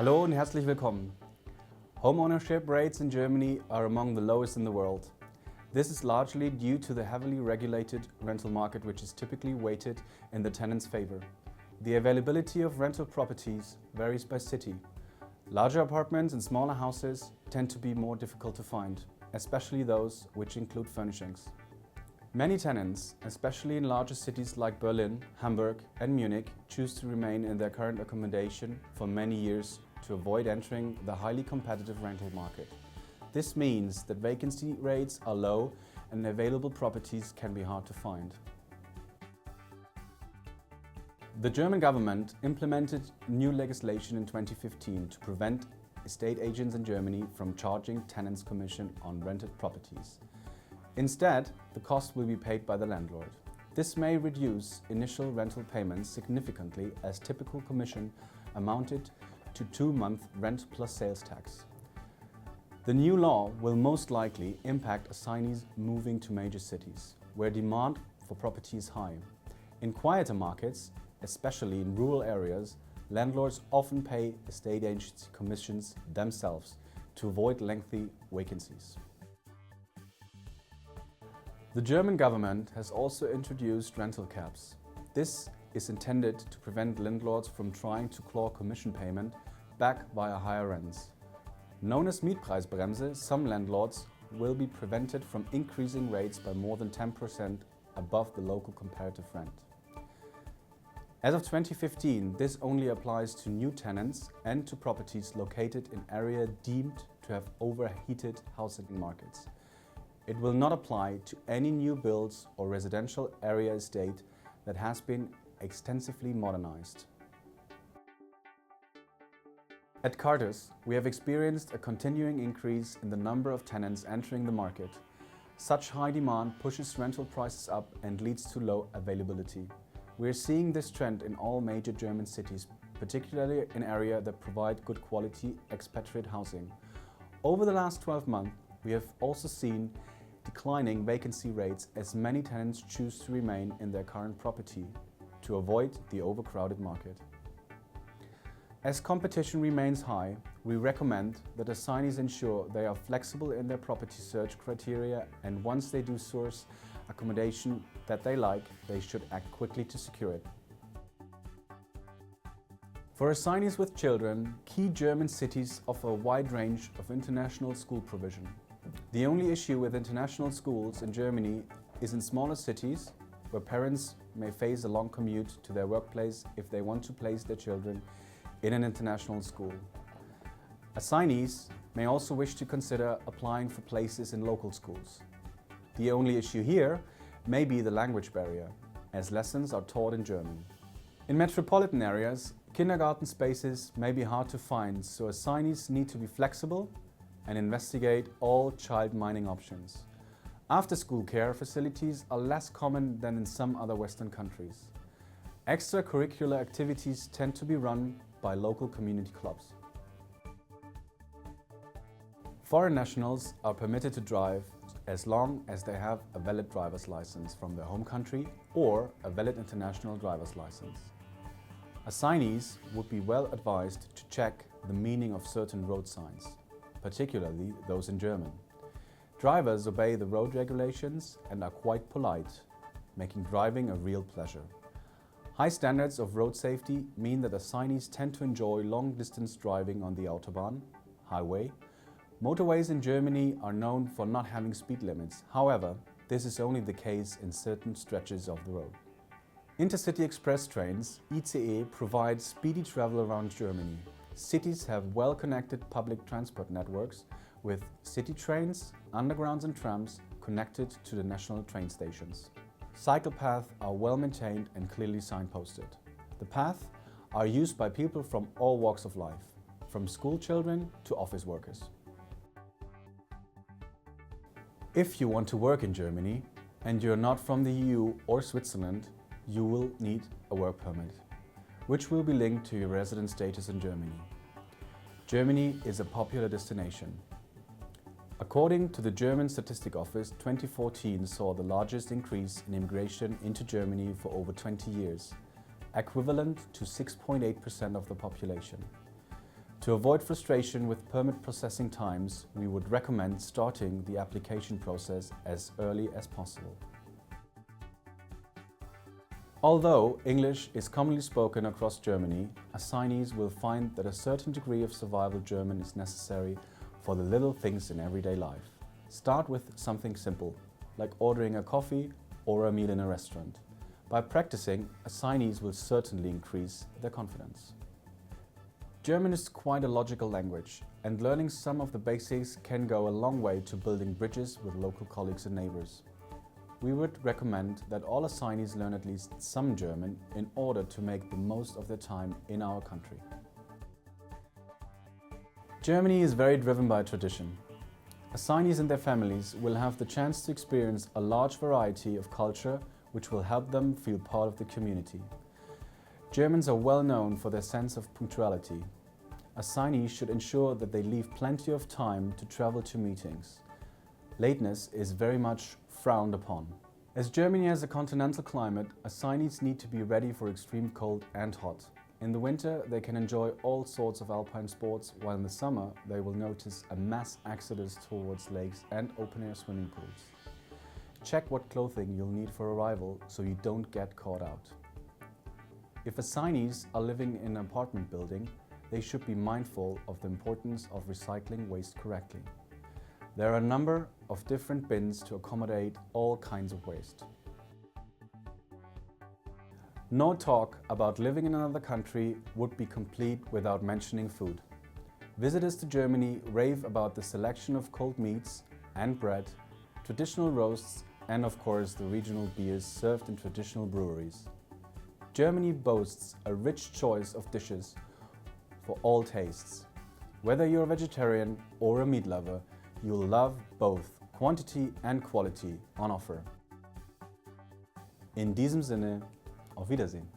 Hallo und herzlich willkommen. Home ownership rates in Germany are among the lowest in the world. This is largely due to the heavily regulated rental market, which is typically weighted in the tenant's favor. The availability of rental properties varies by city. Larger apartments and smaller houses tend to be more difficult to find, especially those which include furnishings. Many tenants, especially in larger cities like Berlin, Hamburg and Munich, choose to remain in their current accommodation for many years to avoid entering the highly competitive rental market. This means that vacancy rates are low and available properties can be hard to find. The German government implemented new legislation in 2015 to prevent estate agents in Germany from charging tenants' commission on rented properties. Instead, the cost will be paid by the landlord. This may reduce initial rental payments significantly, as typical commission amounted to 2-month rent plus sales tax. The new law will most likely impact assignees moving to major cities, where demand for property is high. In quieter markets, especially in rural areas, landlords often pay estate agency commissions themselves to avoid lengthy vacancies. The German government has also introduced rental caps. This is intended to prevent landlords from trying to claw commission payment back via higher rents. Known as Mietpreisbremse, some landlords will be prevented from increasing rates by more than 10% above the local comparative rent. As of 2015, this only applies to new tenants and to properties located in areas deemed to have overheated housing markets. It will not apply to any new builds or residential area estate that has been extensively modernized. At Cartus, we have experienced a continuing increase in the number of tenants entering the market. Such high demand pushes rental prices up and leads to low availability. We are seeing this trend in all major German cities, particularly in areas that provide good quality expatriate housing. Over the last 12 months, we have also seen declining vacancy rates as many tenants choose to remain in their current property to avoid the overcrowded market. As competition remains high, we recommend that assignees ensure they are flexible in their property search criteria, and once they do source accommodation that they like, they should act quickly to secure it. For assignees with children, key German cities offer a wide range of international school provision. The only issue with international schools in Germany is in smaller cities, where parents may face a long commute to their workplace if they want to place their children in an international school. Assignees may also wish to consider applying for places in local schools. The only issue here may be the language barrier, as lessons are taught in German. In metropolitan areas, kindergarten spaces may be hard to find, so assignees need to be flexible and investigate all child-minding options. After-school care facilities are less common than in some other Western countries. Extracurricular activities tend to be run by local community clubs. Foreign nationals are permitted to drive as long as they have a valid driver's license from their home country or a valid international driver's license. Assignees would be well advised to check the meaning of certain road signs, particularly those in German. Drivers obey the road regulations and are quite polite, making driving a real pleasure. High standards of road safety mean that assignees tend to enjoy long-distance driving on the Autobahn, highway. Motorways in Germany are known for not having speed limits. However, this is only the case in certain stretches of the road. Intercity express trains, ICE, provide speedy travel around Germany. Cities have well-connected public transport networks with city trains, undergrounds and trams connected to the national train stations. Cycle paths are well-maintained and clearly signposted. The paths are used by people from all walks of life, from school children to office workers. If you want to work in Germany and you're not from the EU or Switzerland, you will need a work permit, which will be linked to your resident status in Germany. Germany is a popular destination. According to the German Statistic Office, 2014 saw the largest increase in immigration into Germany for over 20 years, equivalent to 6.8% of the population. To avoid frustration with permit processing times, we would recommend starting the application process as early as possible. Although English is commonly spoken across Germany, assignees will find that a certain degree of survival German is necessary for the little things in everyday life. Start with something simple, like ordering a coffee or a meal in a restaurant. By practicing, assignees will certainly increase their confidence. German is quite a logical language, and learning some of the basics can go a long way to building bridges with local colleagues and neighbors. We would recommend that all assignees learn at least some German in order to make the most of their time in our country. Germany is very driven by tradition. Assignees and their families will have the chance to experience a large variety of culture which will help them feel part of the community. Germans are well known for their sense of punctuality. Assignees should ensure that they leave plenty of time to travel to meetings. Lateness is very much frowned upon. As Germany has a continental climate, assignees need to be ready for extreme cold and hot. In the winter, they can enjoy all sorts of alpine sports, while in the summer, they will notice a mass exodus towards lakes and open-air swimming pools. Check what clothing you'll need for arrival so you don't get caught out. If assignees are living in an apartment building, they should be mindful of the importance of recycling waste correctly. There are a number of different bins to accommodate all kinds of waste. No talk about living in another country would be complete without mentioning food. Visitors to Germany rave about the selection of cold meats and bread, traditional roasts, and of course the regional beers served in traditional breweries. Germany boasts a rich choice of dishes for all tastes. Whether you're a vegetarian or a meat lover, you'll love both quantity and quality on offer. In diesem Sinne, auf Wiedersehen.